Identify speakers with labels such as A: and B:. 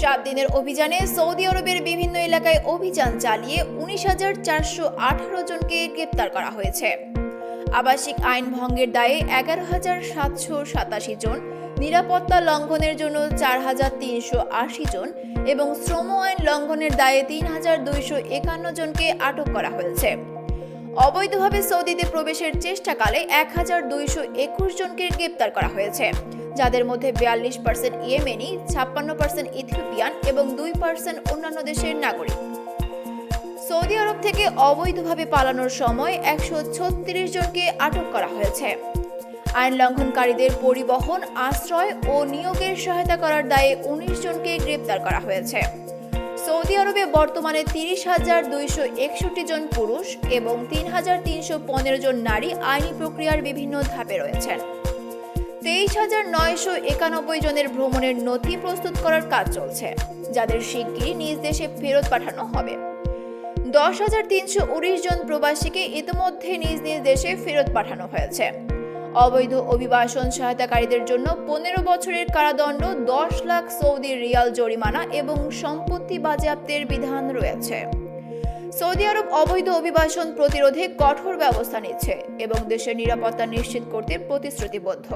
A: 7 দিনের অভিযানে সৌদি আরবের বিভিন্ন এলাকায় অভিযান চালিয়ে 19,418 জনকে গ্রেপ্তার করা হয়েছে। আবাসিক আইন ভঙ্গের দায়ে 11,787 জন, নিরাপত্তা লঙ্ঘনের জন্য 4,380 জন এবং শ্রম আইন লঙ্ঘনের দায়ে 3,251 জনকে আটক করা হয়েছে। অবৈধভাবে সৌদিতে প্রবেশের চেষ্টাকালে 1,221 জনকে গ্রেপ্তার করা হয়েছে, যাদের মধ্যে 42% ইয়েমেনি, 56% ইথিওপিয়ান এবং 2% অন্যান্য দেশের নাগরিক। সৌদি আরব থেকে অবৈধভাবে পালানোর সময় 136 জনকে আটক করা হয়েছে। আইন লঙ্ঘনকারীদের পরিবহন, আশ্রয় ও নিয়োগের সহায়তা করার দায়ে 19 জনকে গ্রেপ্তার করা হয়েছে। সৌদি আরবে বর্তমানে 30,261 জন পুরুষ এবং 3,315 জন নারী আইনি প্রক্রিয়ার বিভিন্ন ধাপে রয়েছেন। 23,991 জনের ভ্রমণের নথি প্রস্তুত করার কাজ চলছে, যাদের শিগগিরই নিজ দেশে ফেরত পাঠানো হবে। 10,319 জন প্রবাসীকে ইতিমধ্যে নিজ নিজ দেশে ফেরত পাঠানো হয়েছে। অবৈধ অভিবাসন সহায়তাকারীদের জন্য 15 বছরের কারাদণ্ড, 10 লাখ সৌদি রিয়াল জরিমানা এবং সম্পত্তি বাজেয়াপ্তের বিধান রয়েছে। সৌদি আরব অবৈধ অভিবাসন প্রতিরোধে কঠোর ব্যবস্থা নিচ্ছে এবং দেশের নিরাপত্তা নিশ্চিত করতে প্রতিশ্রুতিবদ্ধ।